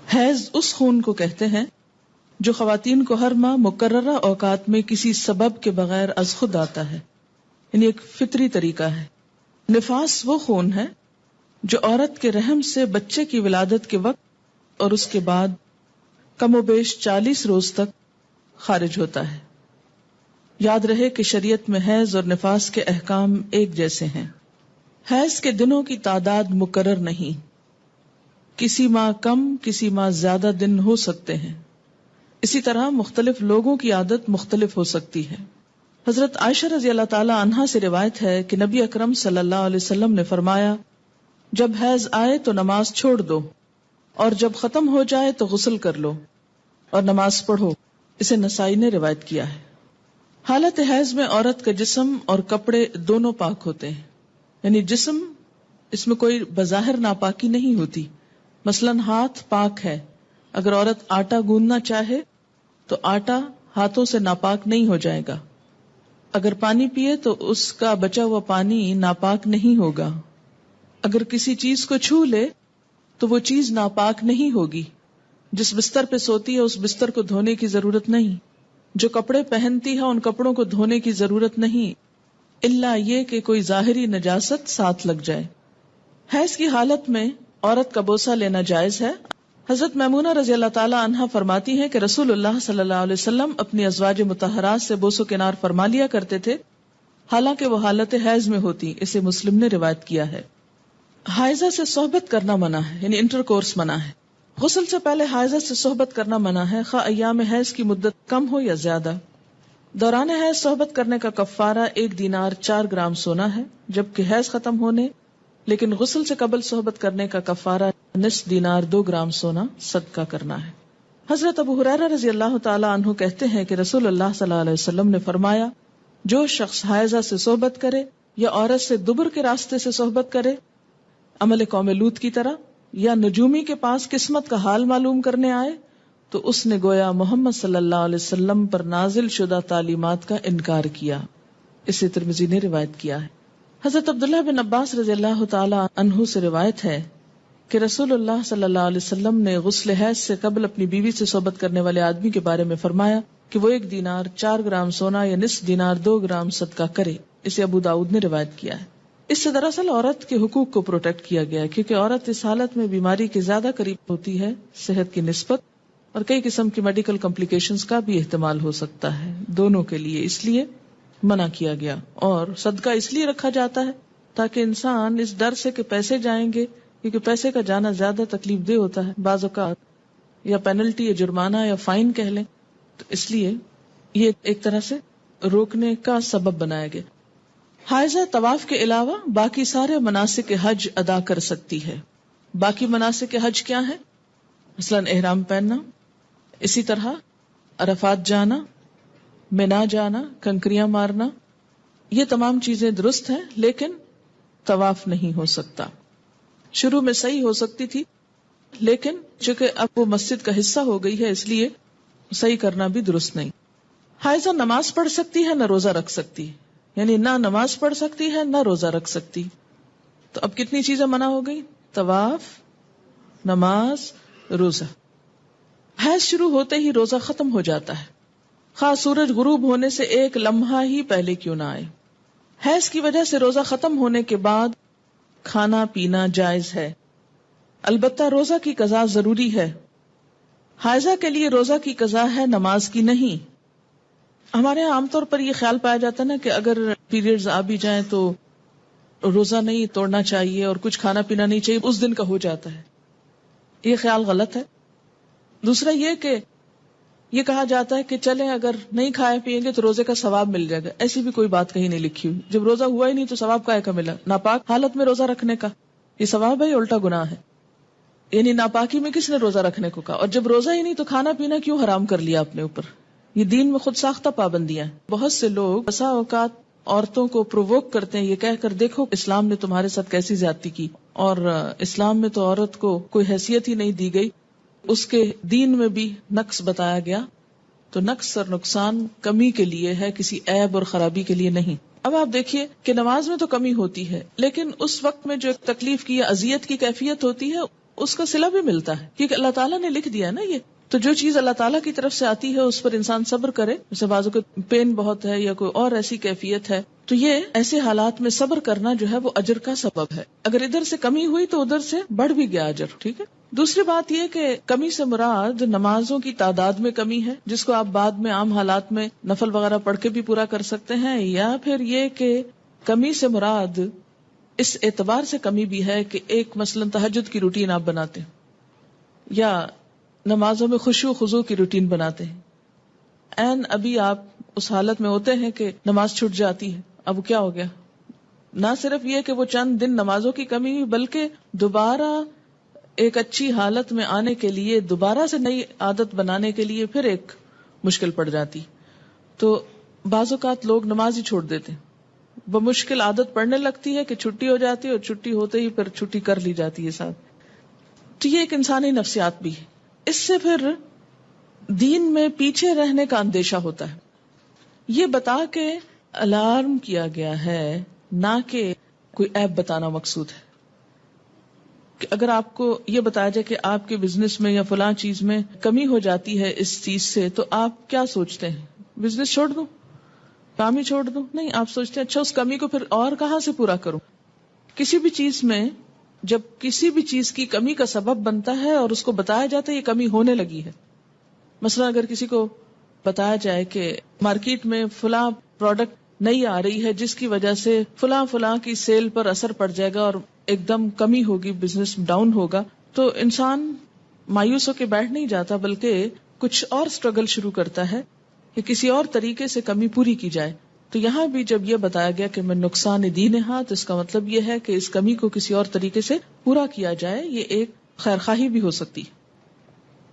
حیض اس خون کو کہتے ہیں جو خواتین کو ہر ماہ مقررہ اوقات میں کسی سبب کے بغیر از خود آتا ہے، یعنی ایک فطری طریقہ ہے۔ نفاس وہ خون ہے جو عورت کے رحم سے بچے کی ولادت کے وقت اور اس کے بعد کم و بیش 40 روز تک خارج ہوتا ہے۔ یاد رہے کہ شریعت میں حیض اور نفاس کے احکام ایک جیسے ہیں۔ حیض کے دنوں کی تعداد مقرر نہیں، کسی ماہ کم کسی ماہ زیادہ دن ہو سکتے ہیں۔ اسی طرح مختلف لوگوں کی عادت مختلف ہو سکتی ہے۔ حضرت عائشہ رضی اللہ تعالی عنہا سے روایت ہے کہ نبی اکرم صلی اللہ علیہ وسلم نے فرمایا، جب حیض آئے تو نماز چھوڑ دو، اور جب ختم ہو جائے تو غسل کر لو اور نماز پڑھو۔ اسے نسائی نے روایت کیا ہے۔ حالت حیض میں عورت کا جسم اور کپڑے دونوں پاک ہوتے ہیں، یعنی جسم، اس میں کوئی بظاہر ناپاکی نہیں ہوتی۔ مثلا ہاتھ پاک ہے، اگر عورت آٹا گوندنا چاہے تو آٹا ہاتھوں سے ناپاک نہیں ہو جائے گا۔ اگر پانی پیے تو اس کا بچا ہوا پانی ناپاک نہیں ہوگا۔ اگر کسی چیز کو چھو لے تو وہ چیز ناپاک نہیں ہوگی۔ جس بستر پہ سوتی ہے اس بستر کو دھونے کی ضرورت نہیں، جو کپڑے پہنتی ہے ان کپڑوں کو دھونے کی ضرورت نہیں، الا یہ کہ کوئی ظاہری نجاست ساتھ لگ جائے۔ حیض کی حالت میں عورت کا بوسہ لینا جائز ہے۔ حضرت میمونہ رضی اللہ تعالی عنہا فرماتی ہیں کہ رسول اللہ صلی اللہ علیہ وسلم اپنی ازواج مطہرات سے بوس و کنار فرما لیا کرتے تھے، حالانکہ وہ حالت حیض میں ہوتی۔ اسے مسلم نے روایت کیا ہے۔ حائضہ سے صحبت کرنا منع ہے، یعنی انٹر کورس منع ہے۔ غسل سے پہلے حائضہ سے صحبت کرنا منع ہے، خواہ ایام حیض کی مدت کم ہو یا زیادہ۔ دوران حیض صحبت کرنے کا کفارہ 1 دینار 4 گرام سونا ہے، جبکہ حیض ختم ہونے لیکن غسل سے قبل صحبت کرنے کا کفارہ نصف دینار 2 گرام سونا صدقہ کرنا ہے۔ حضرت ابو ہریرہ رضی اللہ تعالی عنہ کہتے ہیں کہ رسول اللہ صلی اللہ علیہ وسلم نے فرمایا، جو شخص حائضہ سے صحبت کرے یا عورت سے دبر کے راستے سے صحبت کرے، عمل قوم لوط کی طرح، یا نجومی کے پاس قسمت کا حال معلوم کرنے آئے، تو اس نے گویا محمد صلی اللہ علیہ وسلم پر نازل شدہ تعلیمات کا انکار کیا۔ اسے ترمذی نے روایت کیا ہے۔ حضرت عبداللہ بن عباس رضی اللہ تعالی عنہ سے روایت ہے کہ رسول اللہ صلی اللہ علیہ وسلم نے غسل حیض سے قبل اپنی بیوی سے صحبت کرنے والے آدمی کے بارے میں فرمایا کہ وہ 1 دینار 4 گرام سونا یا نصف دینار 2 گرام صدقہ کرے۔ اسے ابو داؤد نے روایت کیا ہے۔ اس سے دراصل عورت کے حقوق کو پروٹیکٹ کیا گیا ہے، کیونکہ عورت اس حالت میں بیماری کے زیادہ قریب ہوتی ہے صحت کی نسبت، اور کئی قسم کی میڈیکل کمپلیکیشنز کا بھی احتمال ہو سکتا ہے دونوں کے لیے، اس لیے منع کیا گیا۔ اور صدقہ اس لیے رکھا جاتا ہے تاکہ انسان اس ڈر سے کہ پیسے جائیں گے، کیونکہ پیسے کا جانا زیادہ تکلیف دہ ہوتا ہے بعض اوقات، یا پینلٹی یا جرمانہ یا فائن کہہ لیں، تو اس لیے یہ ایک طرح سے روکنے کا سبب بنایا گیا۔ حائضہ طواف کے علاوہ باقی سارے مناسک حج ادا کر سکتی ہے۔ باقی مناسک حج کیا ہیں؟ مثلا احرام پہننا، اسی طرح عرفات جانا، منا جانا، کنکریاں مارنا، یہ تمام چیزیں درست ہیں، لیکن طواف نہیں ہو سکتا۔ شروع میں صحیح ہو سکتی تھی، لیکن چونکہ اب وہ مسجد کا حصہ ہو گئی ہے، اس لیے صحیح کرنا بھی درست نہیں۔ حائضہ نماز پڑھ سکتی ہے، نہ روزہ رکھ سکتی، یعنی نہ نماز پڑھ سکتی ہے نہ روزہ رکھ سکتی۔ تو اب کتنی چیزیں منع ہو گئی؟ طواف، نماز، روزہ۔ حیض شروع ہوتے ہی روزہ ختم ہو جاتا ہے، خواہ سورج غروب ہونے سے 1 لمحہ ہی پہلے کیوں نہ آئے۔ حیض کی وجہ سے روزہ ختم ہونے کے بعد کھانا پینا جائز ہے، البتہ روزہ کی قضا ضروری ہے۔ حائضہ کے لیے روزہ کی قضا ہے، نماز کی نہیں۔ ہمارے یہاں عام طور پر یہ خیال پایا جاتا ہے نا کہ اگر پیریڈز آ بھی جائیں تو روزہ نہیں توڑنا چاہیے اور کچھ کھانا پینا نہیں چاہیے، اس دن کا ہو جاتا ہے۔ یہ خیال غلط ہے۔ دوسرا یہ کہ یہ کہا جاتا ہے کہ چلیں اگر نہیں کھائے پیئیں گے تو روزے کا ثواب مل جائے گا، ایسی بھی کوئی بات کہیں نہیں لکھی ہوئی۔ جب روزہ ہوا ہی نہیں تو ثواب کائے کا ملا؟ ناپاک حالت میں روزہ رکھنے کا یہ ثواب ہے یا الٹا گناہ ہے؟ یعنی ناپاکی میں کس نے روزہ رکھنے کو کہا؟ اور جب روزہ ہی نہیں تو کھانا پینا کیوں حرام کر لیا اپنے اوپر؟ یہ دین میں خود ساختہ پابندیاں ہیں۔ بہت سے لوگ بسا اوقات عورتوں کو پرووک کرتے ہیں یہ کہہ کر، دیکھو اسلام نے تمہارے ساتھ کیسی زیادتی کی، اور اسلام میں تو عورت کو کوئی حیثیت ہی نہیں دی گئی، اس کے دین میں بھی نقص بتایا گیا۔ تو نقص اور نقصان کمی کے لیے ہے، کسی عیب اور خرابی کے لیے نہیں۔ اب آپ دیکھیے کہ نماز میں تو کمی ہوتی ہے، لیکن اس وقت میں جو تکلیف کی یا اذیت کی کیفیت ہوتی ہے اس کا صلہ بھی ملتا ہے، کیونکہ اللہ تعالیٰ نے لکھ دیا نا یہ. تو جو چیز اللہ تعالیٰ کی طرف سے آتی ہے اس پر انسان صبر کرے. جیسے بازو کو پین بہت ہے یا کوئی اور ایسی کیفیت ہے، تو یہ ایسے حالات میں صبر کرنا جو ہے وہ اجر کا سبب ہے. اگر ادھر سے کمی ہوئی تو ادھر سے بڑھ بھی گیا اجر. ٹھیک ہے. دوسری بات یہ کہ کمی سے مراد نمازوں کی تعداد میں کمی ہے، جس کو آپ بعد میں عام حالات میں نفل وغیرہ پڑھ کے بھی پورا کر سکتے ہیں، یا پھر یہ کہ کمی سے مراد اس اعتبار سے کمی بھی ہے کہ ایک مثلاً تہجد کی روٹین آپ بناتے ہیں یا نمازوں میں خشوع و خضوع کی روٹین بناتے ہیں. ابھی آپ اس حالت میں ہوتے ہیں کہ نماز چھوٹ جاتی ہے. اب کیا ہو گیا؟ نہ صرف یہ کہ وہ چند دن نمازوں کی کمی ہوئی، بلکہ دوبارہ ایک اچھی حالت میں آنے کے لیے، دوبارہ سے نئی عادت بنانے کے لیے پھر ایک مشکل پڑ جاتی. تو بعض اوقات لوگ نماز ہی چھوڑ دیتے ہیں، بمشکل عادت پڑنے لگتی ہے کہ چھٹی ہو جاتی ہے، اور چھٹی ہوتے ہی پھر چھٹی کر لی جاتی ہے ساتھ. تو یہ ایک انسانی نفسیات بھی ہے. اس سے پھر دین میں پیچھے رہنے کا اندیشہ ہوتا ہے. یہ بتا کے الارم کیا گیا ہے، نہ کہ کوئی عیب بتانا مقصود ہے. کہ اگر آپ کو یہ بتایا جائے کہ آپ کے بزنس میں یا فلاں چیز میں کمی ہو جاتی ہے اس چیز سے، تو آپ کیا سوچتے ہیں؟ بزنس چھوڑ دوں، کام ہی چھوڑ دوں؟ نہیں، آپ سوچتے ہیں اچھا اس کمی کو پھر اور کہاں سے پورا کروں. کسی بھی چیز میں جب کسی بھی چیز کی کمی کا سبب بنتا ہے اور اس کو بتایا جاتا ہے یہ کمی ہونے لگی ہے. مثلا اگر کسی کو بتایا جائے کہ مارکیٹ میں فلاں پروڈکٹ نہیں آ رہی ہے جس کی وجہ سے فلاں کی سیل پر اثر پڑ جائے گا اور ایک دم کمی ہوگی، بزنس ڈاؤن ہوگا، تو انسان مایوس ہو کے بیٹھ نہیں جاتا، بلکہ کچھ اور سٹرگل شروع کرتا ہے کہ کسی اور طریقے سے کمی پوری کی جائے. تو یہاں بھی جب یہ بتایا گیا کہ میں نقصان دین ہے، تو اس کا مطلب یہ ہے کہ اس کمی کو کسی اور طریقے سے پورا کیا جائے. یہ ایک خیرخواہی بھی ہو سکتی.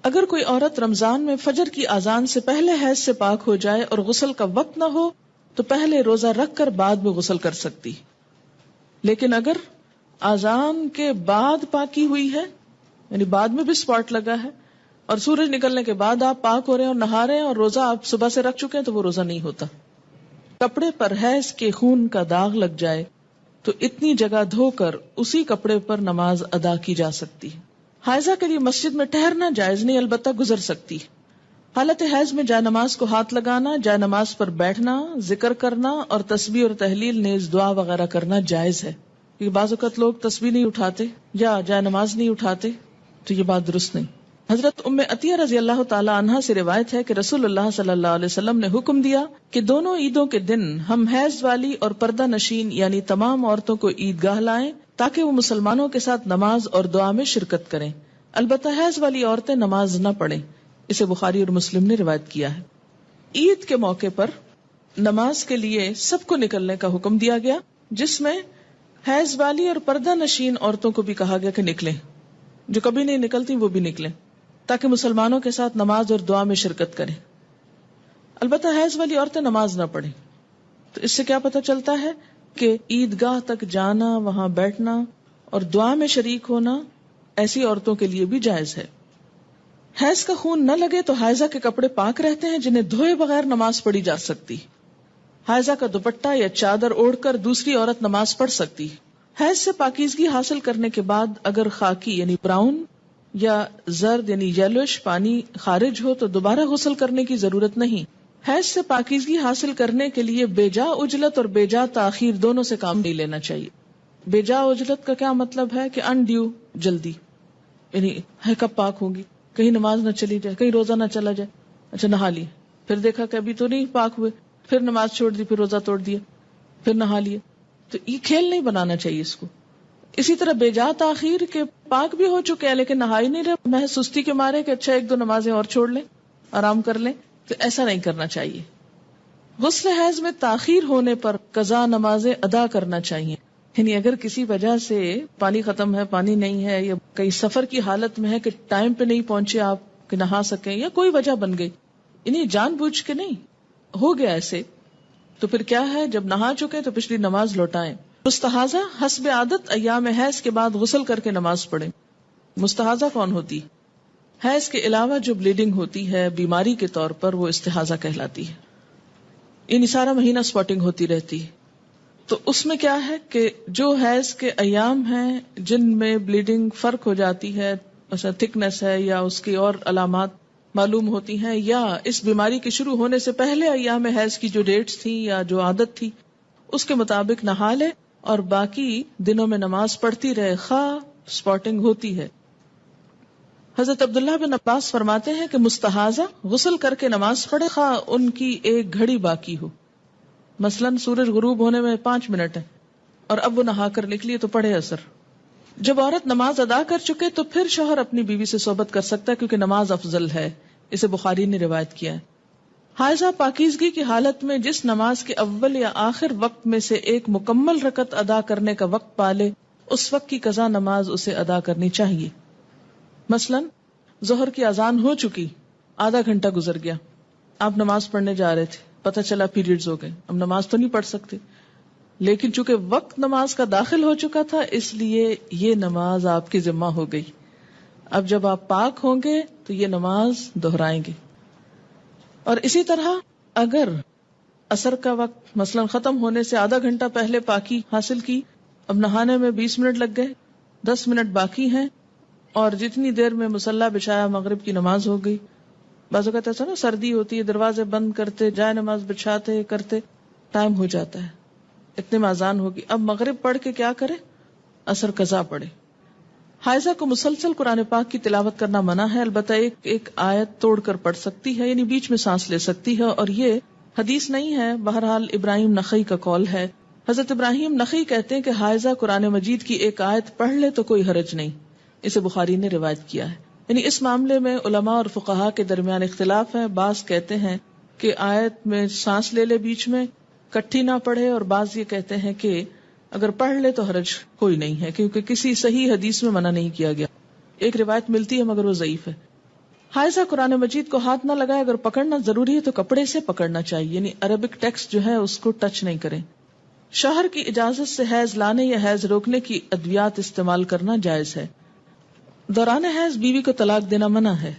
اگر کوئی عورت رمضان میں فجر کی اذان سے پہلے حیض سے پاک ہو جائے اور غسل کا وقت نہ ہو تو پہلے روزہ رکھ کر بعد میں غسل کر سکتی. لیکن اگر اذان کے بعد پاکی ہوئی ہے، یعنی بعد میں بھی سپاٹ لگا ہے، اور سورج نکلنے کے بعد آپ پاک ہو رہے ہیں اور نہا رہے ہیں اور روزہ آپ صبح سے رکھ چکے ہیں، تو وہ روزہ نہیں ہوتا. کپڑے پر حیض کے خون کا داغ لگ جائے تو اتنی جگہ دھو کر اسی کپڑے پر نماز ادا کی جا سکتی. حائضہ کے لیے مسجد میں ٹھہرنا جائز نہیں، البتہ گزر سکتی. حالت حیض میں جائے نماز کو ہاتھ لگانا، جائے نماز پر بیٹھنا، ذکر کرنا اور تسبیح اور تحلیل نیز دعا وغیرہ کرنا جائز ہے. کیونکہ بعض اوقات لوگ تسبیح نہیں اٹھاتے یا جائے نماز نہیں اٹھاتے، تو یہ بات درست نہیں. حضرت ام عطیہ رضی اللہ تعالی عنہا سے روایت ہے کہ رسول اللہ صلی اللہ علیہ وسلم نے حکم دیا کہ دونوں عیدوں کے دن ہم حیض والی اور پردہ نشین یعنی تمام عورتوں کو عیدگاہ لائیں تاکہ وہ مسلمانوں کے ساتھ نماز اور دعا میں شرکت کریں. البتہ حیض والی عورتیں نماز نہ پڑھیں. اسے بخاری اور مسلم نے روایت کیا ہے. عید کے موقع پر نماز کے لیے سب کو نکلنے کا حکم دیا گیا، جس میں حیض والی اور پردہ نشین عورتوں کو بھی کہا گیا کہ نکلیں. جو کبھی نہیں نکلتی وہ بھی نکلیں تاکہ مسلمانوں کے ساتھ نماز اور دعا میں شرکت کریں. البتہ حیض والی عورتیں نماز نہ پڑھیں. تو اس سے کیا پتہ چلتا ہے کہ عیدگاہ تک جانا، وہاں بیٹھنا اور دعا میں شریک ہونا ایسی عورتوں کے لیے بھی جائز ہے. حیض کا خون نہ لگے تو حائضہ کے کپڑے پاک رہتے ہیں جنہیں دھوئے بغیر نماز پڑھی جا سکتی. حائضہ کا دوپٹہ یا چادر اوڑھ کر دوسری عورت نماز پڑھ سکتی. حیض سے پاکیزگی حاصل کرنے کے بعد اگر خاکی یعنی براؤن یا زرد یعنی یلوش پانی خارج ہو تو دوبارہ غسل کرنے کی ضرورت نہیں. حیض سے پاکیزگی حاصل کرنے کے لیے بیجا عجلت اور بیجا تاخیر دونوں سے کام نہیں لینا چاہیے. بیجا عجلت کا کیا مطلب ہے کہ انڈیو جلدی، یعنی ہے کب پاک ہوں گی، کہیں نماز نہ چلی جائے، کہیں روزہ نہ چلا جائے. اچھا نہا لی، پھر دیکھا کہ ابھی تو نہیں پاک ہوئے، پھر نماز چھوڑ دی، پھر روزہ توڑ دیا، پھر نہا لیے. تو یہ کھیل نہیں بنانا چاہیے اس کو. اسی طرح بیجا تاخیر کے پاک بھی ہو چکے ہیں لیکن نہا ہی نہیں رہے، محض سستی کے مارے کہ اچھا ایک دو نمازیں اور چھوڑ لیں، آرام کر لیں، تو ایسا نہیں کرنا چاہیے. غسل حیض میں تاخیر ہونے پر قضا نمازیں ادا کرنا چاہیے. یعنی اگر کسی وجہ سے پانی ختم ہے، پانی نہیں ہے، یا کئی سفر کی حالت میں ہے کہ ٹائم پہ نہیں پہنچے آپ کہ نہا سکیں، یا کوئی وجہ بن گئی، یعنی جان بوجھ کے نہیں ہو گیا ایسے، تو پھر کیا ہے، جب نہا چکے تو پچھلی نماز لوٹائیں. مستحاضہ حسب عادت ایام حیض کے بعد غسل کر کے نماز پڑھیں. مستحاضہ کون ہوتی؟ حیض کے علاوہ جو بلیڈنگ ہوتی ہے بیماری کے طور پر، وہ استحاضہ کہلاتی ہے. یعنی سارا مہینہ سپاٹنگ ہوتی رہتی ہے. تو اس میں کیا ہے کہ جو حیض کے ایام ہیں جن میں بلیڈنگ فرق ہو جاتی ہے، مثلا تھکنس ہے یا اس کی اور علامات معلوم ہوتی ہیں، یا اس بیماری کے شروع ہونے سے پہلے ایام حیض کی جو ڈیٹس تھی یا جو عادت تھی اس کے مطابق نہا لے اور باقی دنوں میں نماز پڑھتی رہے خواہ سپاٹنگ ہوتی ہے۔ حضرت عبداللہ بن عباس فرماتے ہیں کہ مستحاضہ غسل کر کے نماز پڑھے خواہ ان کی ایک گھڑی باقی ہو، مثلاً سورج غروب ہونے میں 5 منٹ ہے اور اب وہ نہا کر نکلی تو پڑھے اثر۔ جب عورت نماز ادا کر چکے تو پھر شوہر اپنی بیوی سے صحبت کر سکتا ہے کیونکہ نماز افضل ہے، اسے بخاری نے روایت کیا ہے۔ حائضہ پاکیزگی کی حالت میں جس نماز کے اول یا آخر وقت میں سے ایک مکمل رکعت ادا کرنے کا وقت پالے اس وقت کی قضا نماز اسے ادا کرنی چاہیے۔ مثلاً ظہر کی اذان ہو چکی، آدھا گھنٹہ گزر گیا، آپ نماز پڑھنے جا رہے تھے، پتہ چلا پیریڈز ہو گئے، اب نماز تو نہیں پڑھ سکتے، لیکن چونکہ وقت نماز کا داخل ہو چکا تھا اس لیے یہ نماز آپ کی ذمہ ہو گئی۔ اب جب آپ پاک ہوں گے تو یہ نماز دہرائیں گے۔ اور اسی طرح اگر عصر کا وقت مثلا ختم ہونے سے آدھا گھنٹہ پہلے پاکی حاصل کی، اب نہانے میں 20 منٹ لگ گئے، 10 منٹ باقی ہیں، اور جتنی دیر میں مصلی بچھایا مغرب کی نماز ہو گئی۔ بعض اوقات ایسا نا سردی ہوتی ہے، دروازے بند کرتے جائے نماز بچھاتے کرتے ٹائم ہو جاتا ہے، اتنے میں اذان ہوگی، اب مغرب پڑھ کے کیا کرے؟ عصر قضا پڑھے۔ حائضہ کو مسلسل قرآن پاک کی تلاوت کرنا منع ہے، البتہ ایک آیت توڑ کر پڑھ سکتی ہے، یعنی بیچ میں سانس لے سکتی ہے، اور یہ حدیث نہیں ہے، بہرحال ابراہیم نخعی کا قول ہے۔ حضرت ابراہیم نخعی کہتے ہیں کہ حائضہ قرآن مجید کی ایک آیت پڑھ لے تو کوئی حرج نہیں، اسے بخاری نے روایت کیا ہے۔ یعنی اس معاملے میں علماء اور فقہاء کے درمیان اختلاف ہے، بعض کہتے ہیں کہ آیت میں سانس لے لے بیچ میں، کٹھی نہ پڑھے، اور بعض یہ کہتے ہیں کہ اگر پڑھ لے تو حرج کوئی نہیں ہے، کیونکہ کسی صحیح حدیث میں منع نہیں کیا گیا۔ ایک روایت ملتی ہے مگر وہ ضعیف ہے۔ حائضہ قرآن مجید کو ہاتھ نہ لگائے، اگر پکڑنا ضروری ہے تو کپڑے سے پکڑنا چاہیے، یعنی عربک ٹیکسٹ جو ہے اس کو ٹچ نہیں کریں۔ شوہر کی اجازت سے حیض لانے یا حیض روکنے کی ادویات استعمال کرنا جائز ہے۔ دوران حیض بیوی کو طلاق دینا منع ہے،